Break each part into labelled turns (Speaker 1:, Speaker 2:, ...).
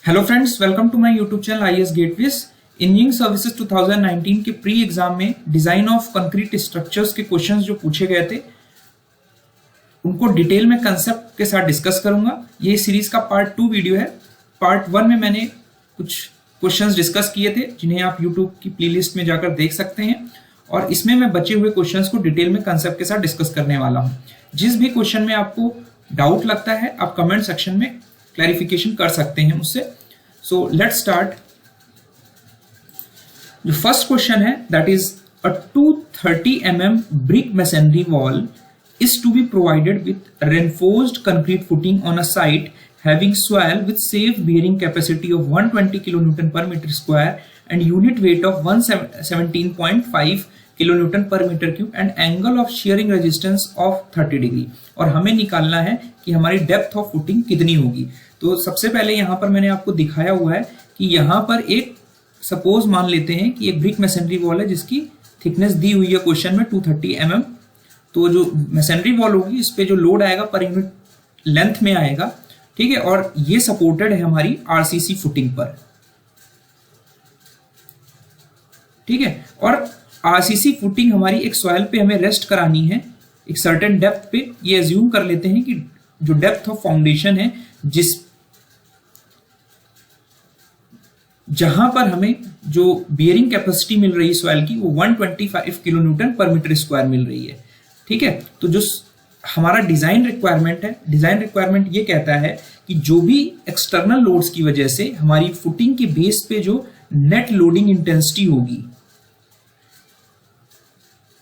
Speaker 1: Hello friends, welcome to my YouTube channel IAS gateways. Engineering services 2019 के pre exam में design of concrete structures के questions जो पूछे गए थे उनको डिटेल में कंसेप्ट के साथ डिस्कस करूंगा। ये सीरीज का पार्ट 2 वीडियो है। पार्ट 1 में मैंने कुछ क्वेश्चंस डिस्कस किए थे जिन्हें आप यूट्यूब की प्लेलिस्ट में जाकर देख सकते हैं, और इसमें मैं बचे हुए क्वेश्चंस को डिटेल में कंसेप्ट के साथ डिस्कस करने वाला हूं। जिस भी क्वेश्चन में आपको डाउट लगता है आप कमेंट सेक्शन में क्लैरिफिकेशन कर सकते हैं मुझसे। So let's start. जो फर्स्ट क्वेश्चन है that is a 230 mm brick masonry wall is to be provided with reinforced concrete footing on a site having soil with safe bearing capacity of 120 kN per meter square and unit weight of 117.5 kN per meter cube and angle of shearing resistance of 30 degree। और हमें निकालना है कि हमारी depth of footing कितनी होगी। तो सबसे पहले यहां पर मैंने आपको दिखाया हुआ है कि यहां पर एक सपोज मान लेते हैं कि एक ब्रिक मैसनरी वॉल है जिसकी थिकनेस दी हुई है क्वेश्चन में 230 mm। तो जो मैसनरी वॉल होगी इस पे जो लोड आएगा पर यूनिट लेंथ में आएगा, ठीक है, और ये सपोर्टेड है हमारी आरसीसी फुटिंग पर, ठीक है। और आरसीसी फुटिंग हमारी एक सॉइल पे हमें रेस्ट करानी है एक सर्टेन डेप्थ पे। ये एज्यूम कर लेते हैं कि जो डेप्थ ऑफ फाउंडेशन है जहां पर हमें जो बियरिंग कैपेसिटी मिल रही है सॉइल की वो 125 kN पर मीटर स्क्वायर मिल रही है, ठीक है। तो जो हमारा डिजाइन रिक्वायरमेंट है, डिजाइन रिक्वायरमेंट ये कहता है कि जो भी एक्सटर्नल लोड्स की वजह से हमारी फुटिंग के बेस पे जो नेट लोडिंग इंटेंसिटी होगी,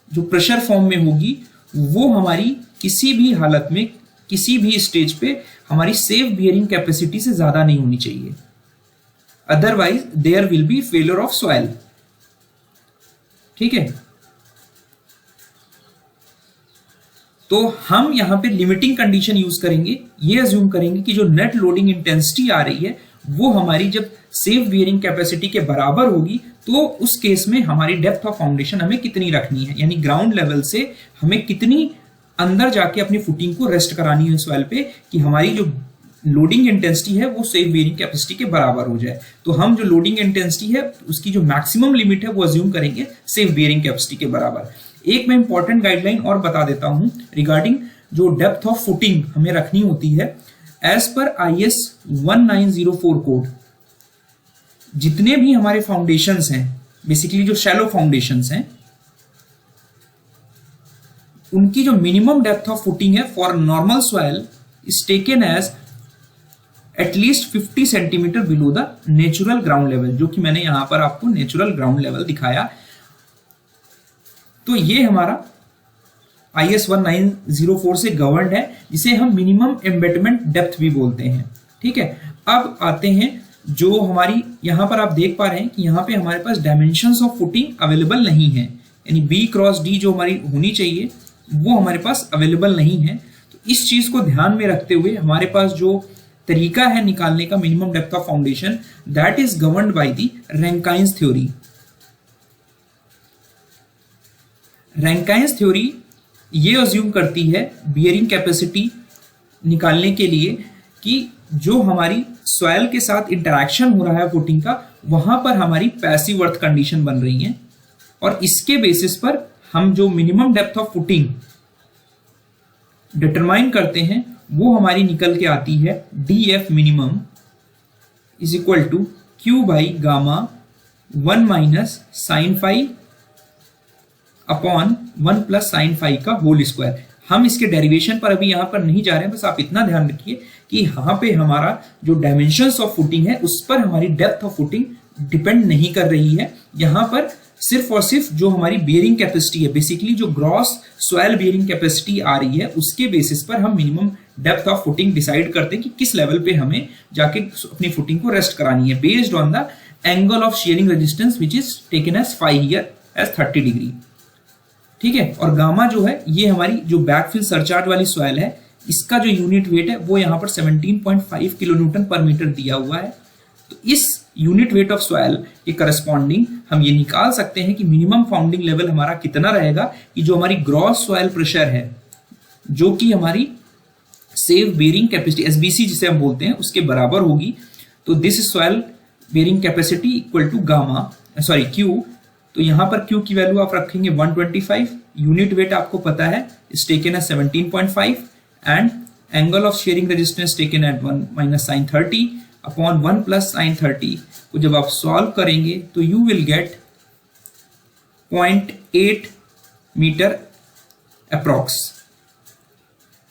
Speaker 1: जो प्रेशर फॉर्म में होगी, वो हमारी किसी भी हालत में किसी भी स्टेज पे हमारी सेफ बियरिंग कैपेसिटी से ज्यादा नहीं होनी चाहिए, otherwise there will be failure of soil, ठीक है। तो हम यहां पे लिमिटिंग कंडीशन यूज करेंगे, ये अज्यूम करेंगे कि जो नेट लोडिंग इंटेंसिटी आ रही है वो हमारी जब सेफ बियरिंग कैपेसिटी के बराबर होगी तो उस केस में हमारी डेप्थ ऑफ फाउंडेशन हमें कितनी रखनी है, यानी ग्राउंड लेवल से हमें कितनी अंदर जाके अपनी फुटिंग को रेस्ट करानी है सॉइल पे कि हमारी जो लोडिंग इंटेंसिटी है वो सेफ बियरिंग कैपेसिटी के बराबर हो जाए। तो हम जो लोडिंग इंटेंसिटी है उसकी जो मैक्सिमम लिमिट है वो अज्यूम करेंगे सेफ बियरिंग कैपेसिटी के बराबर। एक मैं इंपॉर्टेंट गाइडलाइन और बता देता हूं रिगार्डिंग जो डेप्थ ऑफ फुटिंग हमें रखनी होती है। एज पर IS 1904 कोड, जितने भी हमारे फाउंडेशंस हैं, बेसिकली जो शैलो फाउंडेशंस हैं, उनकी जो मिनिमम डेप्थ ऑफ फुटिंग है for normal soil is taken as at least 50 centimetre below the natural ground level, जो कि मैंने यहां पर आपको नेचुरल ग्राउंड लेवल दिखाया। तो ये हमारा IS 1904 से गवर्नड है, जिसे हम मिनिमम एम्बेडमेंट डेप्थ भी बोलते हैं, ठीक है। अब आते हैं जो हमारी यहां पर आप देख पा रहे हैं कि यहां पे हमारे पास डायमेंशंस ऑफ फुटिंग अवेलेबल नहीं है, यानी B क्रॉस D जो हमारी होनी चाहिए वो हमारे पास अवेलेबल नहीं है। तो इस चीज को ध्यान में रखते हुए हमारे पास जो तरीका है निकालने का minimum depth of foundation, that is governed by the Rankine's theory. Rankine's theory ये अज्यूम करती है बियरिंग कैपेसिटी निकालने के लिए कि जो हमारी सॉइल के साथ इंटरैक्शन हो रहा है फुटिंग का, वहां पर हमारी पैसिव अर्थ कंडीशन बन रही है, और इसके बेसिस पर हम जो minimum depth of footing determine करते हैं वो हमारी निकल के आती है DF minimum is equal to Q by gamma 1 minus sine phi upon 1 plus sine phi का होल स्क्वायर। हम इसके डेरिवेशन पर अभी यहां पर नहीं जा रहे हैं, बस आप इतना ध्यान रखिए कि यहां पे हमारा जो डायमेंशंस ऑफ फुटिंग है उस पर हमारी डेप्थ ऑफ फुटिंग डिपेंड नहीं कर रही है। यहां पर सिर्फ और सिर्फ जो हमारी बियरिंग कैपेसिटी है, बेसिकली जो ग्रॉस सॉइल बियरिंग कैपेसिटी आ रही है, उसके बेसिस पर हम minimum depth of footing decide करते हैं कि किस लेवल पे हमें जाके अपनी फुटिंग को रेस्ट करानी है, based on the angle of shearing resistance which is taken as 5 here as 30 degree, ठीक है। और गामा जो है ये हमारी जो बैकफिल सरचार्ज वाली सॉइल है, इसका जो यूनिट वेट है वो यहाँ पर 17.5 kN पर मीटर दिया हुआ है। तो इस यूनिट वेट ऑफ सॉइल के करस्पॉन्डिंग हम ये निकाल सकते हैं कि मिनिमम फाउंडिंग लेवल हमारा कितना रहेगा, कि जो हमारी ग्रॉस सॉइल प्रेशर है, जो कि हमारी सेफ बेयरिंग कैपेसिटी SBC जिसे हम बोलते हैं उसके बराबर होगी। तो this soil bearing capacity equal to gamma sorry Q, तो यहां पर क्यू की वैल्यू आप रखेंगे 125, यूनिट वेट आपको पता है is taken as 17.5 and angle of shearing resistance taken at 1 minus sine 30 upon 1 plus sine 30 को जब आप सॉल्व करेंगे तो you will get 0.8 metre approx.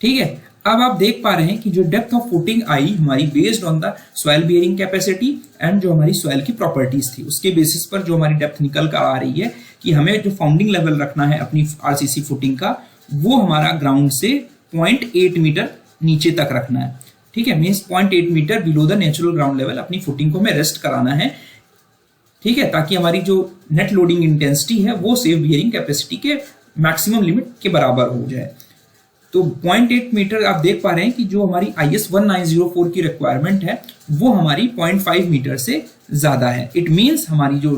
Speaker 1: ठीक है, अब आप देख पा रहे हैं कि जो डेप्थ ऑफ फुटिंग आई हमारी based on the soil bearing capacity and जो हमारी सॉइल की प्रॉपर्टीज थी उसके बेसिस पर जो हमारी डेप्थ निकल कर आ रही है कि हमें जो फाउंडिंग लेवल रखना है अपनी आरसीसी फुटिंग का वो हमारा ग्राउंड से 0.8 मीटर नीचे तक रखना है। ठीक है, means 0.8 metre below the natural ground level अपनी फुटिंग को हमें रेस्ट कराना है। ठीक है, ताकि हमारी जो नेट लोडिंग इंटेंसिटी है वो सेफ बियरिंग कैपेसिटी के मैक्सिमम लिमिट के बराबर हो जाए। तो 0.8 मीटर आप देख पा रहे हैं कि जो हमारी IS 1904 की रिक्वायरमेंट है वो हमारी 0.5 मीटर से ज्यादा है। इट मींस हमारी जो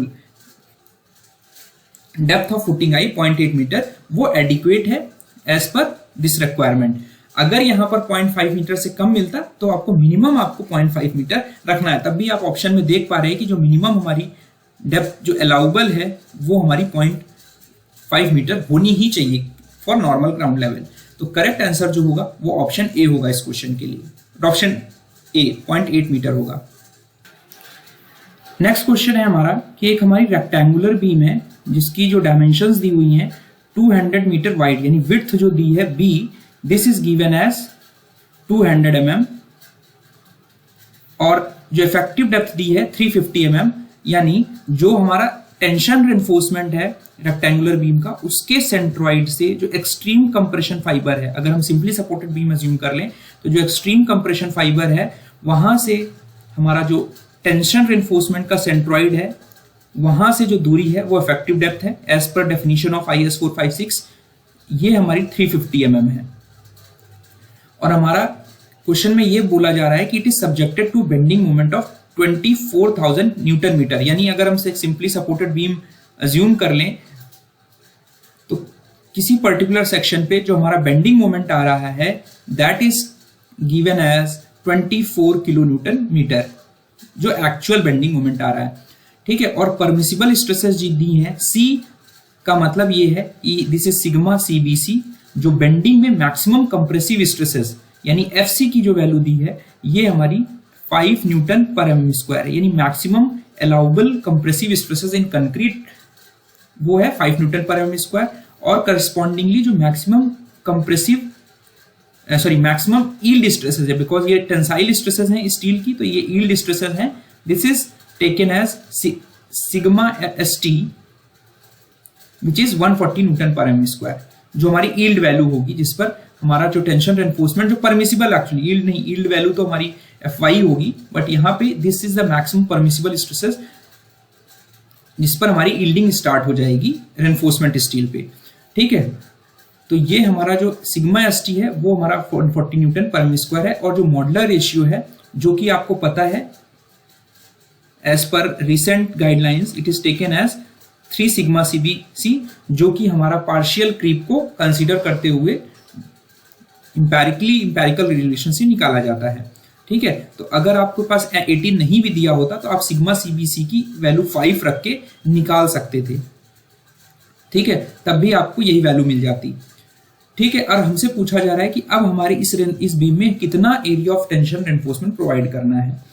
Speaker 1: depth of footing I 0.8 metre वो एडिक्वेट है एज पर दिस रिक्वायरमेंट। अगर यहां पर 0.5 मीटर से कम मिलता तो आपको मिनिमम 0.5 मीटर रखना है। तब भी आप ऑप्शन में देख पा रहे हैं कि जो मिनिमम हमारी डेप्थ जो अलाउबल है वो हमारी 0.5 मीटर होनी ही चाहिए फॉर नॉर्मल ग्राउंड लेवल। तो करेक्ट आंसर जो होगा वो ऑप्शन ए होगा इस क्वेश्चन के लिए। ऑप्शन ए 0.8 मीटर होगा। नेक्स्ट क्वेश्चन है हमारा कि एक हमारी रेक्टेंगुलर बीम है जिसकी जो डायमेंशंस दी हुई हैं 200 मीटर वाइड, यानी विड्थ जो दी है B, this is given as 200 mm और जो इफेक्टिव डेप्थ दी है 350 mm, यानी जो हमारा टेंशन रेनफोर्समेंट है रेक्टेंगुलर बीम का उसके सेंट्रॉइड से जो एक्सट्रीम कंप्रेशन फाइबर है, अगर हम सिंपली सपोर्टेड बीम अज्यूम कर लें तो जो एक्सट्रीम कंप्रेशन फाइबर है वहां से हमारा जो टेंशन रेनफोर्समेंट का सेंट्रॉइड है वहां से जो दूरी है वो इफेक्टिव डेप्थ है as per definition of IS 456, ये हमारी 350 mm है। और हमारा क्वेश्चन में ये बोला जा रहा है कि it is subjected to bending moment of 24,000 newton metre, यानी अगर हम सिंपली सपोर्टेड बीम अज्यूम कर लें तो किसी पर्टिकुलर सेक्शन पे जो हमारा बेंडिंग मोमेंट आ रहा है that is given as 24 kilo newton metre, जो एक्चुअल बेंडिंग मोमेंट आ रहा है। ठीक है, और परमिसिबल स्ट्रेसेस जी दी हैं सी का मतलब ये है कि दिस इज सिग्मा CBC, जो बेंडिंग में मैक्सिमम कंप्रेसिव स्ट्रेसेस यानी FC की जो वैल्यू दी है ये हमारी 5 न्यूटन पर mm स्क्वायर है, यानी maximum allowable compressive stresses in concrete वो है 5 न्यूटन पर mm स्क्वायर, और करस्पॉन्डिंगली जो maximum compressive maximum yield stresses है, बिकॉज ये टेंसाइल स्ट्रेसेस हैं स्टील की तो ये यील्ड स्ट्रेसेस हैं, this is taken as sigma ST which is 140 newton per mm square, जो हमारी यील्ड वैल्यू होगी जिस पर हमारा जो टेंशन रेनफोर्समेंट जो परमिसिबल एक्चुअली यील्ड नहीं, यील्ड वैल्यू तो हमारी FY होगी, बट यहाँ पे this is the maximum permissible stresses जिस पर हमारी यील्डिंग स्टार्ट हो जाएगी रेनफोर्समेंट स्टील पे। ठीक है, तो ये हमारा जो सिग्मा ST है वो हमारा 40 न्यूटन पर mm स्क्वायर है, और जो मॉडुलर रेशियो है जो कि आपको पता है as per recent guidelines it is taken as 3 sigma CBC, जो कि हमारा पार्शियल क्रीप को कंसीडर करते हुए इंपेरिकल रिलेशन से निकाला जाता है। ठीक है, तो अगर आपके पास 18 नहीं भी दिया होता तो आप सिग्मा CBC की वैल्यू 5 रख के निकाल सकते थे। ठीक है, तब भी आपको यही वैल्यू मिल जाती। ठीक है, और हमसे पूछा जा रहा है कि अब हमारे इस बीम में कितना area of tension reinforcement provide करना है।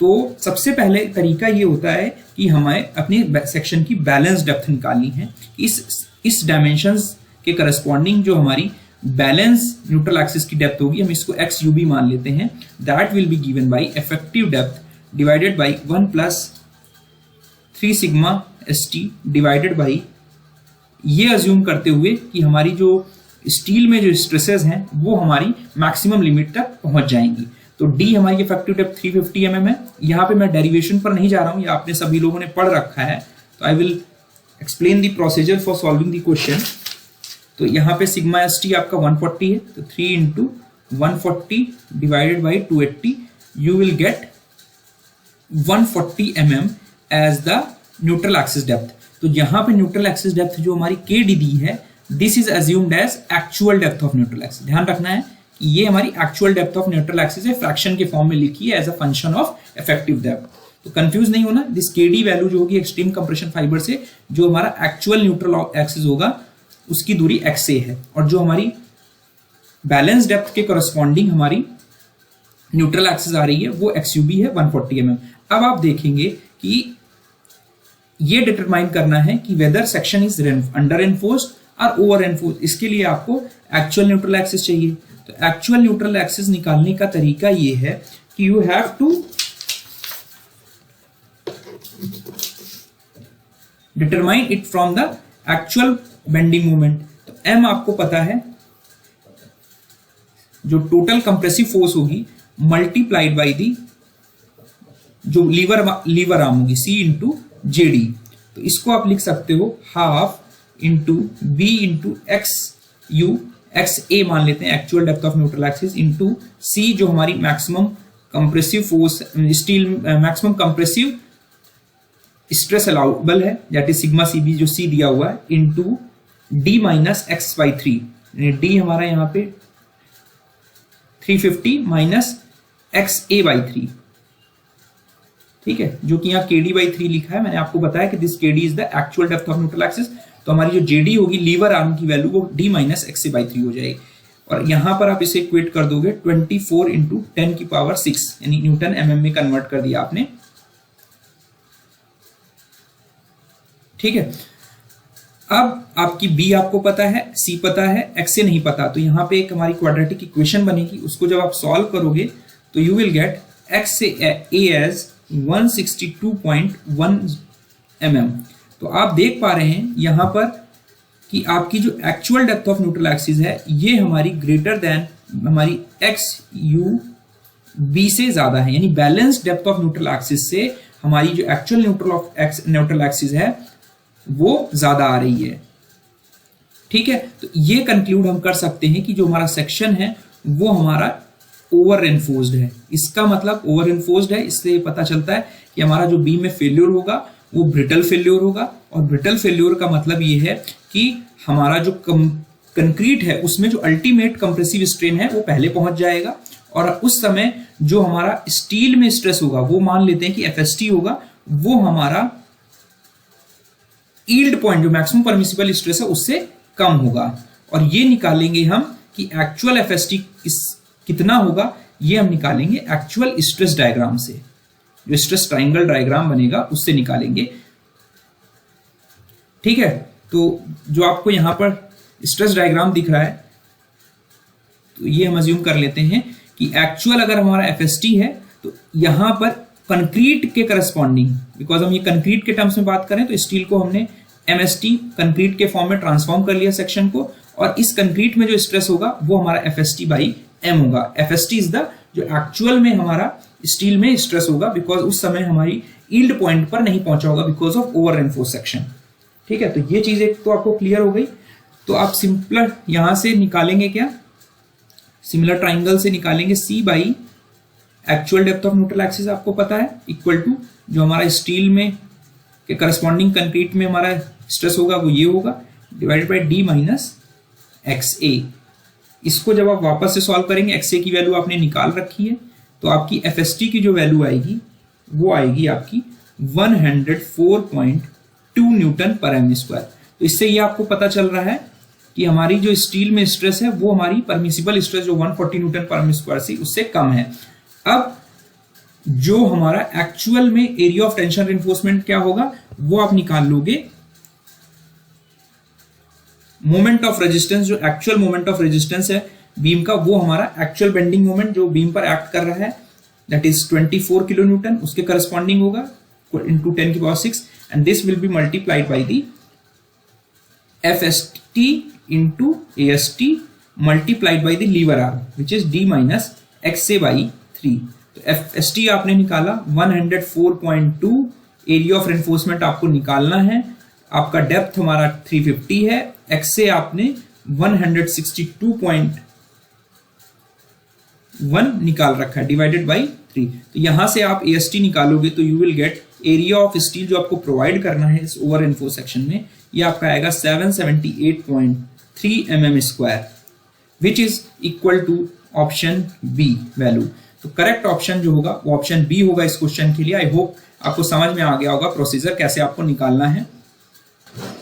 Speaker 1: तो सबसे पहले तरीका ये होता है कि हमें अपने सेक्शन की बैलेंस डेप्थ निकालनी है। इस डायमेंशंस के करस्पॉन्डिंग जो हमारी बैलेंस न्यूट्रल एक्सिस की डेप्थ होगी, हम इसको XUB मान लेते हैं, that will be given by effective depth divided by 1 plus 3 sigma ST divided by, ये अज्यूम करते हुए कि हमारी जो स्टील में जो स्ट्रेसेस हैं वो हमारी मैक्सिमम लिमिट तक पहुंच जाएंगी। तो D हमारी इफेक्टिव डेप्थ 350 mm है। यहाँ पे मैं डेरिवेशन पर नहीं जा रहा हूँ, ये आपने सभी लोगों ने पढ़ रखा है, तो I will explain the procedure for solving the question. तो यहाँ पे सिग्मा ST आपका 140 है, तो 3 into 140 divided by 280 you will get 140 mm as the neutral axis depth. तो यहाँ पे न्यूट्रल एक्सिस डेप्थ जो हमारी KD दी है, this is assumed as actual depth of neutral axis. ध्यान रखना है कि ये हमारी actual depth of neutral axis है, फ्रैक्शन के फॉर्म में लिखी है as a function of effective depth. तो कंफ्यूज नहीं होना, दिस केडी वैल्यू जो होगी एक्सट्रीम कंप्रेशन फाइबर से जो हमारा एक्चुअल न्यूट्रल एक्सिस होगा उसकी दूरी XA है, और जो हमारी बैलेंस डेप्थ के करस्पॉन्डिंग हमारी न्यूट्रल एक्सिस आ रही है वो XUB है 140 mm। अब आप देखेंगे कि ये डिटरमाइन करना है कि whether section is under enforced और ओवर एनफोर्स्ड। इसके लिए आपको एक्चुअल न्यूट्रल एक्सिस चाहिए। तो एक्चुअल न्यूट्रल एक्सिस निकालने का तरीका ये है कि you have to determine it from the actual bending moment. तो M आपको पता है, जो टोटल कंप्रेसिव फोर्स होगी मल्टीप्लाइड बाई दी जो लीवर आर्म होगी C इंटू JD। तो इसको आप लिख सकते हो half into B into XA मान लेते हैं actual depth of neutral axis, into C जो हमारी maximum compressive force steel maximum compressive stress allowable है दैट इज सिग्मा CB जो C दिया हुआ है, into D minus X/3। D हमारा यहाँ पे 350 माइनस XA/3, ठीक है, जो कि यहाँ KD/3 लिखा है। मैंने आपको बताया कि this KD is the actual depth of neutral axis. तो हमारी जो JD होगी लीवर आर्म की वैल्यू वो D माइनस XA/3 हो जाएगी, और यहां पर आप इसे इक्वेट कर दोगे 24 इंटू 10⁶ यानी न्यूटन mm में कन्वर्ट कर दिया आपने, ठीक है। अब आपकी B आपको पता है, C पता है, XA नहीं पता, तो यहां पे एक हमारी क्वाड्रेटिक इक्वेशन बनेगी। उसको जब आप सॉल्व करोगे तो you will get XA as 162.1 mm। तो आप देख पा रहे हैं यहां पर कि आपकी जो actual depth of neutral axis है ये हमारी ग्रेटर देन हमारी XUB से ज्यादा है, यानी balance depth of neutral axis से हमारी जो एक्चुअल न्यूट्रल एक्सिस है वो ज्यादा आ रही है, ठीक है। तो ये कंक्लूड हम कर सकते हैं कि जो हमारा सेक्शन है वो हमारा ओवर एनफोर्स्ड है। इसका मतलब ओवर एनफोर्स्ड है, इससे पता चलता है कि हमारा जो बीम में फेल्योर होगा वो ब्रिटल फेल्योर होगा, और ब्रिटल फेल्योर का मतलब ये है कि हमारा जो कंक्रीट है उसमें जो अल्टीमेट कंप्रेसिव स्ट्रेन है वो पहले पहुंच जाएगा, और उस समय जो हमारा स्टील में स्ट्रेस होगा वो मान लेते हैं कि FST होगा, वो हमारा यील्ड पॉइंट जो मैक्सिमम परमिसिबल स्ट्रेस है उससे कम होगा। और ये निकालेंगे हम कि एक्चुअल FST कितना होगा, ये हम निकालेंगे एक्चुअल स्ट्रेस डायग्राम से, जो स्ट्रेस ट्रायंगल डायग्राम बनेगा उससे निकालेंगे, ठीक है। तो जो आपको यहां पर स्ट्रेस डायग्राम दिख रहा है, तो ये हम अज्यूम कर लेते हैं कि एक्चुअल अगर हमारा FST है तो यहां पर कंक्रीट के करस्पॉन्डिंग, बिकॉज हम ये कंक्रीट के टर्म्स में बात करें तो स्टील को हमने MST कंक्रीट के फॉर्म में ट्रांसफॉर्म कर लिया सेक्शन को, और इस कंक्रीट में जो स्ट्रेस होगा वो हमारा FST/M होगा। FST इज द जो एक्चुअल में हमारा स्टील में स्ट्रेस होगा, बिकॉज उस समय हमारी यील्ड पॉइंट पर नहीं पहुंचा होगा because of over enforce section, ठीक है। तो ये चीज एक तो आपको क्लियर हो गई। तो आप सिंपलर यहां से निकालेंगे क्या, सिमिलर ट्राइंगल से निकालेंगे C/ actual depth of neutral axis आपको पता है इक्वल टू जो हमारा स्टील में के करस्पॉन्डिंग कंक्रीट में हमारा स्ट्रेस होगा वो ये होगा, divided by D minus XA। इसको जब आप वापस से सॉल्व करेंगे, XA की वैल्यू आपने निकाल रखी है, तो आपकी FST की जो वैल्यू आएगी वो आएगी आपकी 104.2 न्यूटन पर एम स्क्वायर। तो इससे ये आपको पता चल रहा है कि हमारी जो स्टील में स्ट्रेस है वो हमारी परमिसिबल स्ट्रेस जो 140 न्यूटन पर एम स्क्वायर से उससे कम है। अब जो हमारा एक्चुअल में एरिया ऑफ टेंशन रिइंफोर्समेंट क्या होगा वो आप निकाल लोगे, मोमेंट ऑफ रेजिस्टेंस, जो एक्चुअल मोमेंट ऑफ रेजिस्टेंस है बीम का, वो हमारा एक्चुअल बेंडिंग मोमेंट जो बीम पर एक्ट कर रहा है दैट इज 24 किलो न्यूटन, उसके करस्पॉन्डिंग होगा into 10⁶, and this will be multiplied by the FST into AST multiplied by the lever arm which is D minus XA/3। तो FST आपने निकाला 104.2, एरिया ऑफ रेनफोर्समेंट आपको निकालना है, आपका डेप्थ हमारा 350 है, XA आपने 162.1 निकाल रखा है डिवाइडेड बाई 3। तो यहां से आप AST निकालोगे तो you will get area of steel जो आपको प्रोवाइड करना है इस ओवर एनफोर्स सेक्शन में, ये आपका आएगा 778.3 mm square, which is equal to option B value. तो करेक्ट ऑप्शन जो होगा वो ऑप्शन बी होगा इस क्वेश्चन के लिए। आई होप आपको समझ में आ गया होगा प्रोसीजर कैसे आपको निकालना है।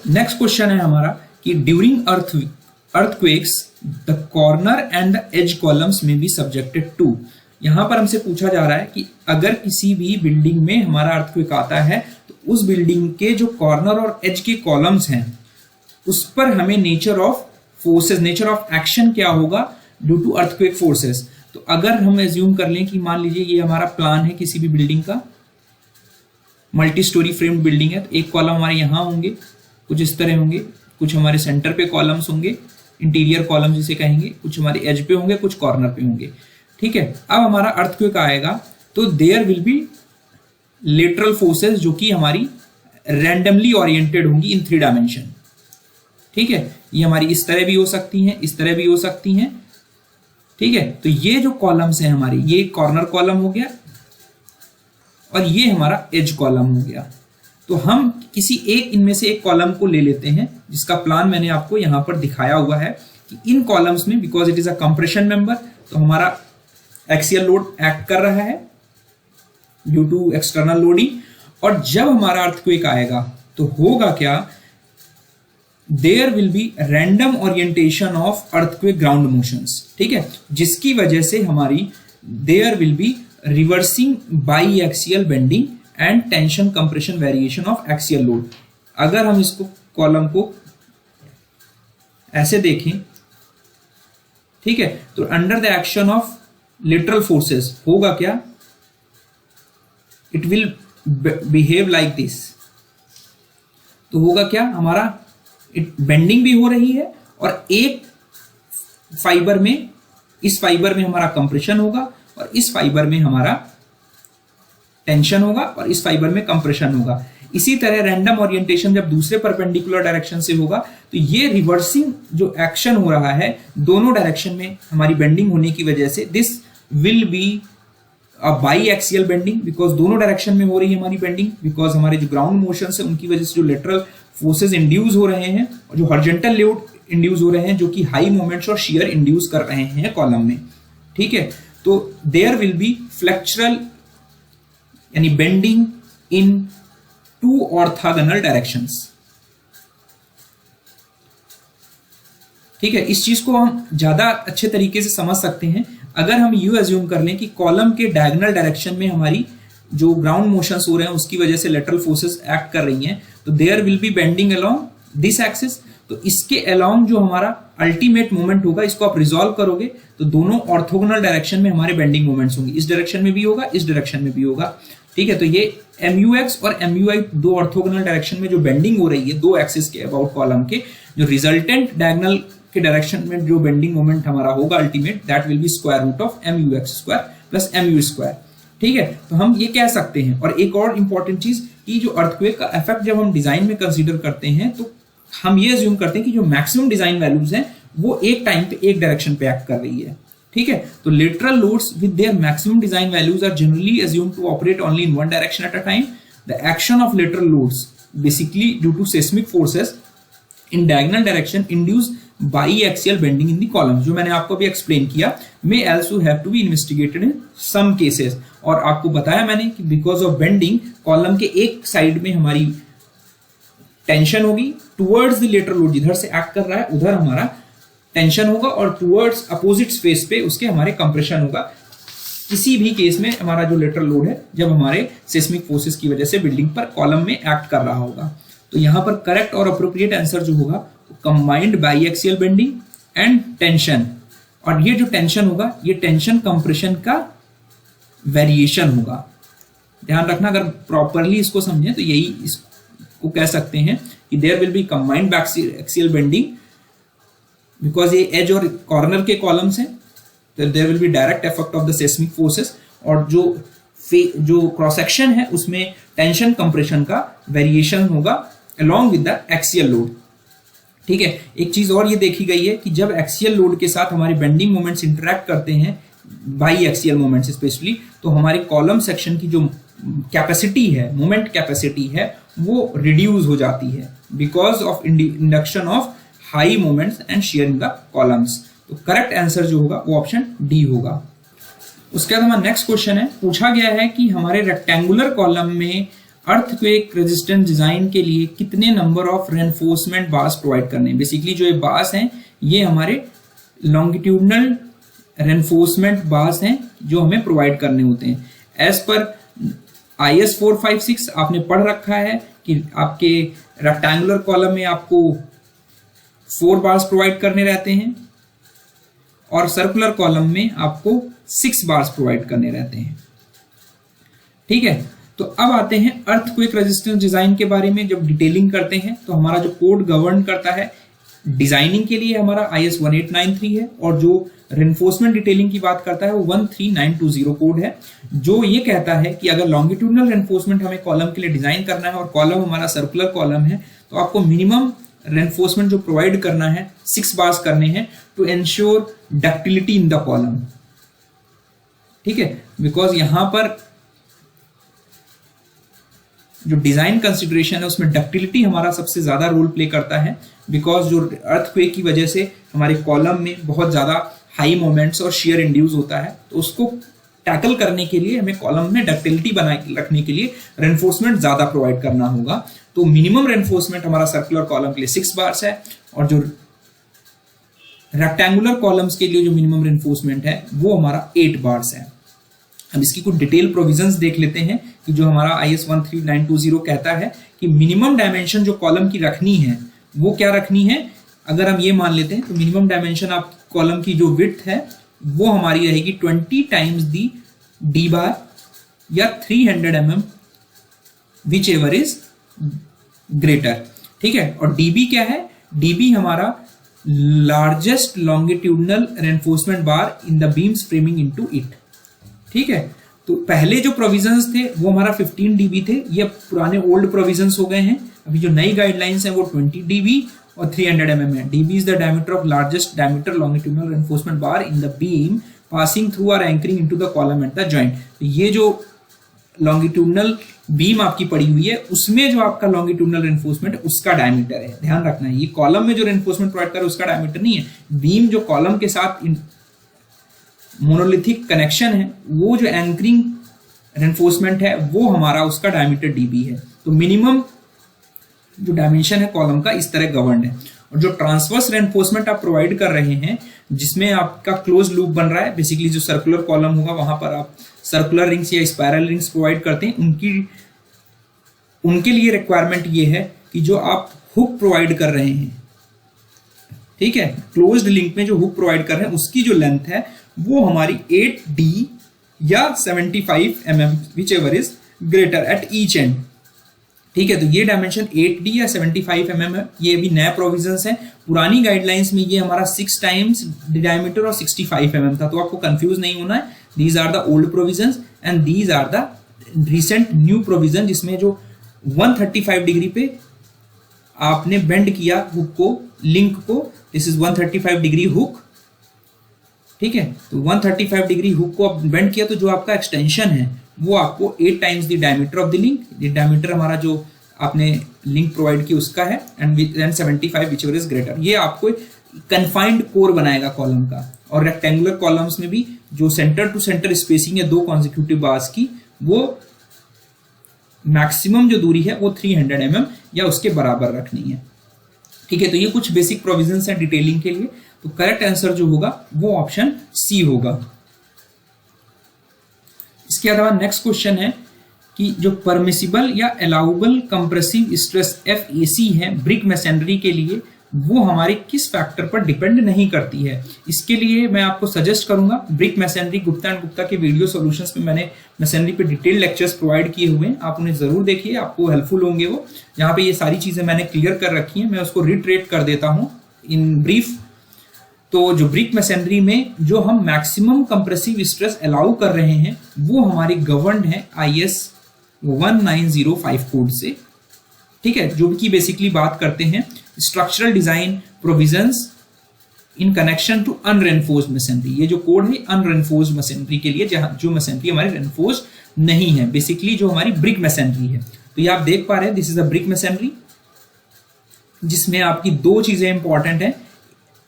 Speaker 1: नेक्स्ट क्वेश्चन है हमारा कि during earthquakes the corner and the edge columns में बी सब्जेक्टेड टू। यहां पर हमसे पूछा जा रहा है कि अगर किसी भी बिल्डिंग में हमारा अर्थक्वेक आता है तो उस बिल्डिंग के जो कॉर्नर और एज के कॉलम्स हैं उस पर हमें nature of forces, nature of action क्या होगा ड्यू टू अर्थक्वेक फोर्सेस। तो अगर हम एज्यूम कर लें कि मान लीजिए ये हमारा प्लान है किसी भी बिल्डिंग का, मल्टी स्टोरी फ्रेम्ड बिल्डिंग है, तो एक कॉलम हमारे यहाँ होंगे, कुछ इस तरह होंगे, कुछ हमारे सेंटर पे कॉलम्स होंगे, इंटीरियर कॉलम जिसे कहेंगे, कुछ हमारे एज पे होंगे, कुछ कॉर्नर पे होंगे। ठीक है, अब हमारा अर्थक्वेक आएगा तो there will be lateral forces जो कि हमारी रैंडमली ओरिएंटेड होंगी इन 3 डायमेंशन। ठीक है, ये हमारी इस तरह भी हो सकती हैं, इस तरह भी हो सकती हैं। ठीक है, तो ये जो कॉलम्स हैं हमारे, ये कॉर्नर कॉलम हो गया और ये हमारा एज कॉलम हो गया। तो हम किसी एक इनमें से एक कॉलम को ले लेते हैं जिसका प्लान मैंने आपको यहां पर दिखाया हुआ है कि इन कॉलम्स में because it is a compression member तो हमारा एक्सियल लोड एक्ट कर रहा है ड्यू टू एक्सटर्नल लोडिंग। और जब हमारा अर्थक्वेक आएगा तो होगा क्या, there will be random orientation of earthquake ground motions. ठीक है, जिसकी वजह से हमारी there will be reversing by axial bending and tension compression variation of axial load. अगर हम इसको कॉलम को ऐसे देखें, ठीक है, तो under the action of lateral forces होगा क्या, it will behave like this. तो होगा क्या, हमारा बेंडिंग भी हो रही है और एक फाइबर में, इस फाइबर में हमारा कंप्रेशन होगा और इस फाइबर में हमारा टेंशन होगा और इस फाइबर में कंप्रेशन होगा। इसी तरह रैंडम ओरिएंटेशन जब दूसरे परपेंडिकुलर डायरेक्शन से होगा तो ये रिवर्सिंग जो एक्शन हो रहा है दोनों डायरेक्शन में हमारी बेंडिंग होने की वजह से this will be a by axial bending, because दोनों डायरेक्शन में हो रही है हमारी बेंडिंग, बिकॉज हमारे जो ग्राउंड मोशन है उनकी वजह से जो लेटरल फोर्सेस इंड्यूस हो रहे हैं और जो हॉरिजॉन्टल लोड इंड्यूस हो रहे हैं जो कि हाई मोमेंट्स और शियर इंड्यूस कर रहे हैं कॉलम में। ठीक है, तो देयर विल बी फ्लेक्चरल यानी बेंडिंग इन 2 ऑर्थोगोनल डायरेक्शंस। ठीक है, इस चीज को हम ज्यादा अच्छे तरीके से समझ सकते हैं अगर हम यू एज्यूम कर लें कि कॉलम के डायगोनल डायरेक्शन में हमारी जो ग्राउंड मोशंस हो रहे हैं उसकी वजह से लेटरल फोर्सेस एक्ट कर रही हैं, तो there will be bending along this axis. तो इसके अलोंग जो हमारा अल्टीमेट मोमेंट होगा इसको आप रिजॉल्व करोगे तो दोनों ऑर्थोगोनल डायरेक्शन में हमारे बेंडिंग मोमेंट्स होंगे, इस डायरेक्शन में भी होगा, इस डायरेक्शन में भी होगा। ठीक है, तो ये MUX और MUI 2 ऑर्थोगोनल डायरेक्शन में जो बेंडिंग हो रही है 2 एक्सिस के अबाउट कॉलम के, जो रिजल्टेंट डायगोनल के डायरेक्शन में जो बेंडिंग मोमेंट हमारा होगा ultimate, that will be square root of MUX square plus MU square. ठीक है, तो हम ये कह सकते हैं। और एक और इंपॉर्टेंट चीज कि जो अर्थक्वेक का इफेक्ट जब हम डिजाइन में कंसीडर करते हैं तो हम ये अज्यूम करते हैं कि जो मैक्सिमम डिजाइन वैल्यूज हैं वो एक टाइम पे एक डायरेक्शन पे एक्ट कर रही है। ठीक है, तो lateral loads with their maximum design values are generally assumed to operate only in one direction at a time. The action of lateral loads basically due to seismic forces in diagonal direction induced biaxial bending in the columns, जो मैंने आपको अभी explain किया, may also have to be investigated in some cases। और आपको बताया मैंने कि बिकॉज ऑफ बेंडिंग कॉलम के एक साइड में हमारी टेंशन होगी टुवर्ड्स द लेटरल लोड, जिधर से एक्ट कर रहा है उधर हमारा टेंशन होगा और टुवर्ड्स अपोजिट स्पेस पे उसके हमारे कंप्रेशन होगा। किसी भी केस में हमारा जो लेटरल लोड है जब हमारे सेस्मिक फोर्सेस की वजह से बिल्डिंग पर कॉलम में एक्ट कर रहा होगा। तो यहां पर करेक्ट और अप्रोप्रिएट आंसर जो होगा कंबाइंड बाईएक्सियल बेंडिंग एंड टेंशन। और ये जो टेंशन होगा ये टेंशन कंप्रेशन का वेरिएशन होगा। ध्यान रखना, अगर प्रॉपरली इसको समझें तो यही इसको कह सकते हैं कि there will be combined axial bending, because ये एज और कॉर्नर के कॉलम्स हैं, तो there will be direct effect of the seismic forces. और जो क्रॉस सेक्शन है उसमें टेंशन कंप्रेशन का वेरिएशन होगा along with the axial load. ठीक है, एक चीज और ये देखी गई है कि जब एक्सियल लोड के साथ हमारे बेंडिंग मोमेंट्स इंटरेक्ट करते हैं, बाई एक्सियल मोमेंट्स स्पेशली, तो हमारे कॉलम सेक्शन की जो कैपेसिटी है, मोमेंट कैपेसिटी है, वो रिड्यूस हो जाती है because of induction of high moments and share in the columns. तो करेक्ट आंसर जो होगा वो ऑप्शन डी होगा। उसके बाद हमारा नेक्स्ट क्वेश्चन है, पूछा गया है कि हमारे रेक्टेंगुलर कॉलम में अर्थक्वेक रेजिस्टेंट डिजाइन के लिए कितने number of reinforcement bars provide करने हैं। बेसिकली जो ये बार्स हैं ये हमारे लॉन्गिट्यूडनल रेनफोर्समेंट बार्स हैं जो हमें प्रोवाइड करने होते हैं। एज पर IS 456 आपने पढ़ रखा है कि आपके रेक्टेंगुलर कॉलम में आपको 4 बार्स प्रोवाइड करने रहते हैं और सर्कुलर कॉलम में आपको 6 बार्स प्रोवाइड करने रहते हैं। ठीक है, तो अब आते हैं अर्थक्वेक रेजिस्टेंस डिजाइन के बारे में। जब डिटेलिंग करते हैं तो हमारा जो कोड गवर्न करता है डिजाइनिंग के लिए हमारा IS 1893 है, और जो रेनफोर्समेंट डिटेलिंग की बात करता है वो 13920 कोड है, जो ये कहता है कि अगर लॉन्गिट्यूडनल रेनफोर्समेंट हमें कॉलम के लिए डिजाइन करना है और कॉलम हमारा सर्कुलर कॉलम है, तो आपको मिनिमम रेनफोर्समेंट जो प्रोवाइड करना है 6 बार्स करने हैं to ensure ductility in the column. ठीक है, बिकॉज यहां पर जो डिजाइन कंसिडरेशन है उसमें डक्टिलिटी हमारा सबसे ज्यादा रोल प्ले करता है, बिकॉज जो अर्थक्वेक की वजह से हमारे कॉलम में बहुत ज्यादा हाई मोमेंट्स और शेयर इंड्यूस होता है, तो उसको टैकल करने के लिए हमें कॉलम में डक्टिलिटी बनाए रखने के लिए रेनफोर्समेंट ज्यादा प्रोवाइड करना होगा। तो मिनिमम रेनफोर्समेंट हमारा सर्कुलर कॉलम के लिए 6 बार्स है, और जो रेक्टेंगुलर कॉलम्स के लिए जो मिनिमम रेनफोर्समेंट है वो हमारा 8 बार्स है। अब इसकी कुछ डिटेल प्रोविजंस देख लेते हैं कि जो हमारा IS 13920 कहता है कि मिनिमम डायमेंशन जो कॉलम की रखनी है वो क्या रखनी है। अगर हम ये मान लेते हैं तो मिनिमम डायमेंशन आप कॉलम की जो विड्थ है वो हमारी रहेगी 20 टाइम्स दी डी बार या 300 mm which ever is greater. ठीक है, और डीबी क्या है, डीबी हमारा largest longitudinal reinforcement bar in the beams framing into it. ठीक है, तो पहले जो प्रोविजंस थे वो हमारा 15 dB थे, ये पुराने ओल्ड प्रोविजंस हो गए हैं। अभी जो नई गाइडलाइंस हैं वो 20 dB और 300 mm है। dB is the diameter of largest diameter longitudinal reinforcement bar in the beam passing through और anchoring into the column at the joint. तो ये जो लॉन्गिट्यूडनल बीम आपकी पड़ी हुई है उसमें जो आपका लॉन्गिट्यूडनल रेनफोर्समेंट उसका डायमीटर है, ध्यान रखना है। ये कॉलम में जो रेनफोर्समेंट प्रोवाइड कर रहा है उसका डायमीटर नहीं है, बीम जो कॉलम के साथ मोनोलिथिक कनेक्शन है वो जो एंकरिंग रेनफोर्समेंट है वो हमारा उसका डायमीटर डीबी है। तो मिनिमम जो डायमेंशन है कॉलम का इस तरह गवर्नड है। और जो ट्रांसवर्स रेनफोर्समेंट आप प्रोवाइड कर रहे हैं जिसमें आपका क्लोज लूप बन रहा है, बेसिकली जो सर्कुलर कॉलम होगा वहां पर आप सर्कुलर रिंग्स या स्पाइरल रिंग्स प्रोवाइड करते हैं, उनके लिए रिक्वायरमेंट ये है कि जो आप हुक प्रोवाइड कर रहे हैं, ठीक है, क्लोज्ड लिंक में जो हुक प्रोवाइड कर रहे हैं उसकी जो लेंथ है वो हमारी 8D या 75 mm which ever is greater at each and. ठीक है, तो ये डायमेंशन 8D या 75 mm है। ये भी नया प्रोविजंस है, पुरानी गाइडलाइंस में ये हमारा 6 टाइम्स डायमीटर और 65 mm था, तो आपको कंफ्यूज नहीं होना है। These are the old provisions and these are the recent new provision, जिसमें जो 135 डिग्री पे आपने बेंड किया हुक को, लिंक को, दिस इज 135 डिग्री हुक। ठीक है, तो 135 डिग्री हुक को आप बेंड किया तो जो आपका एक्सटेंशन है वो आपको 8 times the diameter of the link, ये डायमीटर हमारा जो आपने लिंक प्रोवाइड किया उसका है, and 75 which ever is greater. ये आपको कन्फाइंड कोर बनाएगा कॉलम का। और रेक्टेंगुलर कॉलम्स में भी जो सेंटर टू सेंटर स्पेसिंग है 2 कॉन्जिक्यूटिव बार्स की, वो मैक्सिमम जो दूरी है वो 300 mm या उसके बराबर रखनी है। ठीक है, तो ये कुछ बेसिक प्रोविजंस हैं डिटेलिंग के लिए। तो करेक्ट आंसर जो होगा वो ऑप्शन सी होगा। इसके अलावा नेक्स्ट क्वेश्चन है कि जो परमिसिबल या अलाउबल कंप्रेसिव स्ट्रेस FAC है ब्रिक मैसनरी के लिए, वो हमारे किस फैक्टर पर डिपेंड नहीं करती है। इसके लिए मैं आपको सजेस्ट करूंगा brick masonry Gupta and Gupta के वीडियो सॉल्यूशंस में मैंने मैसनरी पे डिटेल लेक्चर्स प्रोवाइड किए हुए हैं, आप उन्हें जरूर देखिए, आपको हेल्पफुल होंगे वो। यहाँ पे ये सारी चीजें मैंने क्लियर कर रखी हैं, मैं उसको रिट्रेट कर देता हूँ इन ब्रीफ। तो जो ब्रिक मैसनरी में जो हम मैक्सिमम कंप्रेसिव स्ट्रेस अलाउ कर रहे हैं वो हमारी गवर्नड है IS 1905 कोड से। ठीक है, जो कि बेसिकली बात करते हैं structural design provisions in connection to unreinforced masonry. ये जो कोड है अनरेनफोर्स्ड मैसनरी के लिए, जहां जो मैसनरी हमारी रेनफोर्स्ड नहीं है, बेसिकली जो हमारी ब्रिक मैसनरी है। तो ये आप देख पा रहे हैं, this is a brick masonry, जिसमें आपकी 2 चीजें इंपॉर्टेंट है।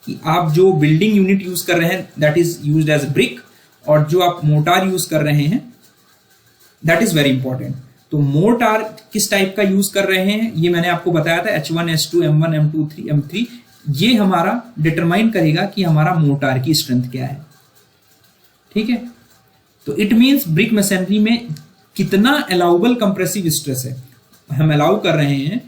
Speaker 1: कि आप जो बिल्डिंग यूनिट यूज कर रहे हैं that is used as brick, और जो आप मोटार यूज कर रहे हैं दैट इज वेरी इंपॉर्टेंट। तो मोटार किस टाइप का यूज कर रहे हैं ये मैंने आपको बताया था, H1, H2, M1, M2, M3, ये हमारा डिटरमाइन करेगा कि हमारा मोटार की स्ट्रेंथ क्या है। ठीक है, तो इट मींस ब्रिक मैसनरी में कितना अलाउबल कंप्रेसिव स्ट्रेस है हम अलाउ कर रहे हैं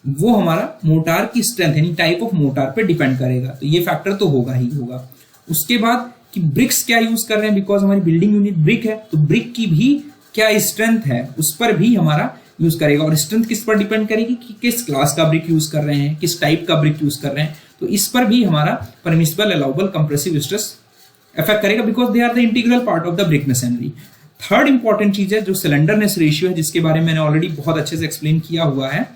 Speaker 1: वो हमारा मोटार की स्ट्रेंथ यानी टाइप ऑफ मोटार पे डिपेंड करेगा। तो ये फैक्टर तो होगा ही होगा। उसके बाद कि ब्रिक्स क्या यूज कर रहे हैं, बिकॉज हमारी बिल्डिंग यूनिट ब्रिक है तो ब्रिक की भी क्या स्ट्रेंथ है उस पर भी हमारा यूज करेगा। और स्ट्रेंथ किस पर डिपेंड करेगी कि किस क्लास का ब्रिक यूज कर रहे हैं, किस टाइप का ब्रिक यूज कर रहे हैं, तो इस पर भी हमारा permissible allowable compressive stress affect करेगा, because they are the integral part of the brick masonry. Third important चीज है जो सिलेंडरनेस रेशियो है, जिसके बारे में मैंने ऑलरेडी बहुत अच्छे से एक्सप्लेन किया हुआ है,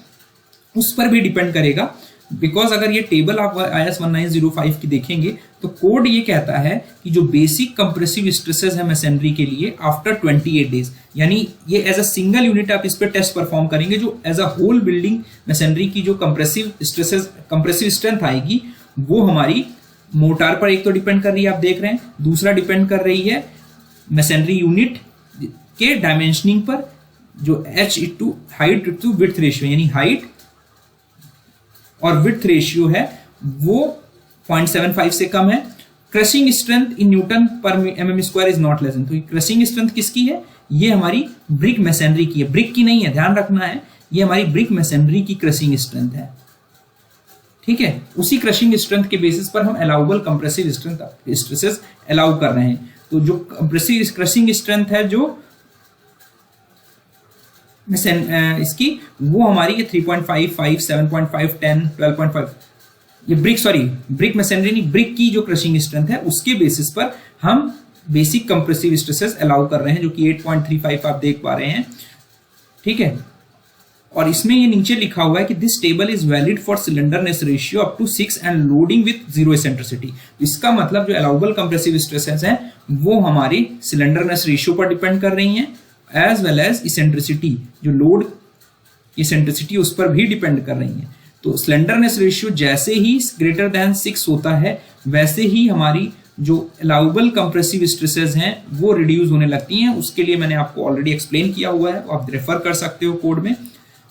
Speaker 1: उस पर भी डिपेंड करेगा। बिकॉज अगर ये टेबल आप IS 1905 की देखेंगे तो कोड ये कहता है कि जो बेसिक कंप्रेसिव स्ट्रेसेस है मैसनरी के लिए आफ्टर 28 डेज, यानी ये एज अ सिंगल यूनिट आप इस पर टेस्ट परफॉर्म करेंगे, जो as a whole building masonry की जो कंप्रेसिव स्ट्रेसेस कंप्रेसिव स्ट्रेंथ आएगी वो हमारी मोटार पर एक तो डिपेंड कर रही है, आप देख रहे हैं, दूसरा डिपेंड कर रही है मैसनरी यूनिट के डायमेंशनिंग पर, जो H to height to width ratio यानी हाइट और विड्थ रेशियो है वो 0.75 से कम है। Crushing strength in newton per mm square is not less than, तो क्रशिंग स्ट्रेंथ किसकी है, ये हमारी ब्रिक मैसनरी की है, ब्रिक की नहीं है, ध्यान रखना है, ये हमारी ब्रिक मैसनरी की क्रशिंग स्ट्रेंथ है। ठीक है, उसी क्रशिंग स्ट्रेंथ के बेसिस पर हम allowable compressive strength stresses allow कर रहे हैं। तो जो कंप्रेसिव क्रशिंग स्ट्रेंथ है जो इसकी वो हमारी ये 3.55, 7.5, 10, 12.5, ये ब्रिक मैसनरी नहीं, ब्रिक की जो क्रशिंग स्ट्रेंथ है उसके बेसिस पर हम बेसिक कंप्रेसिव स्ट्रेसेस अलाउ कर रहे हैं, जो कि 8.35 आप देख पा रहे हैं। ठीक है, और इसमें ये नीचे लिखा हुआ है कि this table is valid for slenderness ratio up to 6 and loading with zero eccentricity. इसका मतलब जो अलाउबल कंप्रेसिव स्ट्रेसेस हैं वो हमारी सिलेंडरनेस रेशियो पर डिपेंड कर रही हैं, एज वेल एज इसेंट्रिसिटी, जो लोड इसेंट्रिसिटी उस पर भी डिपेंड कर रही है। तो स्लेंडरनेस रेशियो जैसे ही ग्रेटर देन 6 होता है वैसे ही हमारी जो अलाउबल कंप्रेसिव स्ट्रेसेस हैं वो रिड्यूस होने लगती हैं। उसके लिए मैंने आपको ऑलरेडी एक्सप्लेन किया हुआ है, आप रेफर कर सकते हो कोड में।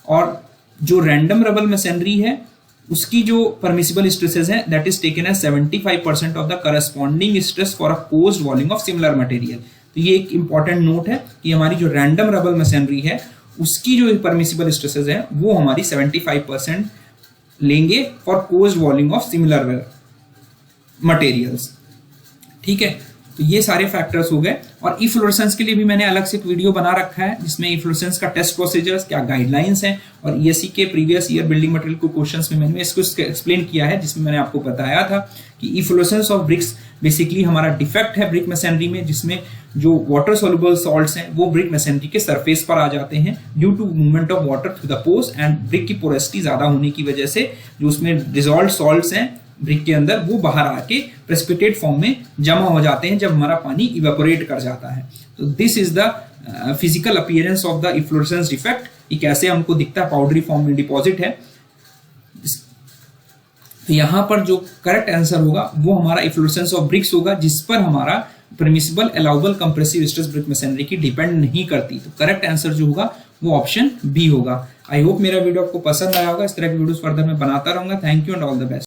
Speaker 1: और जो रैंडम रबल मैसनरी है उसकी जो परमिसिबल स्ट्रेसेस है that is taken as 75% of the corresponding stress for a posed volume of similar material. तो ये एक इंपॉर्टेंट नोट है कि हमारी जो रैंडम रबल मैसनरी है उसकी जो परमिसिबल स्ट्रेसेस है वो हमारी 75% लेंगे for posed volume of similar materials. ठीक है, तो ये सारे फैक्टर्स हो गए। और इफ्लोरेसेंस के लिए भी मैंने अलग से एक वीडियो बना रखा है जिसमें इफ्लोरेसेंस का टेस्ट प्रोसीजर्स क्या गाइडलाइंस हैं, और ESE के प्रीवियस ईयर बिल्डिंग मटेरियल को क्वेश्चंस में मैंने इसको एक्सप्लेन किया है, जिसमें मैंने आपको बताया था कि इफ्लोरेसेंस ऑफ ब्रिक्स बेसिकली हमारा डिफेक्ट है ब्रिक मैसनरी में, जिसमें जो वाटर सोल्युबल सॉल्ट्स हैं वो ब्रिक मैसनरी के सरफेस पर आ जाते हैं due to movement of water through the pores, and brick की पोरेसिटी ज्यादा होने की वजह से जो उसमें डिसॉल्व्ड सॉल्ट्स हैं ब्रिक के अंदर वो बाहर आके प्रेसिपिटेट फॉर्म में जमा हो जाते हैं जब हमारा पानी इवेपोरेट कर जाता है। तो this is the physical appearance of the efflorescence defect, ये कैसे हमको दिखता है, पाउडरी फॉर्म में डिपॉजिट है। तो यहाँ पर जो करेक्ट आंसर होगा वो हमारा इफ्लोरेसेंस ऑफ ब्रिक्स होगा, जिस पर हमारा permissible allowable compressive stress brick masonry की डिपेंड नहीं करती। तो करेक्ट आंसर जो होगा वो ऑप्शन बी होगा। आई होप मेरा वीडियो आपको पसंद आया होगा। इस तरह की वीडियोस फर्दर मैं बनाता रहूंगा। Thank you and all the best.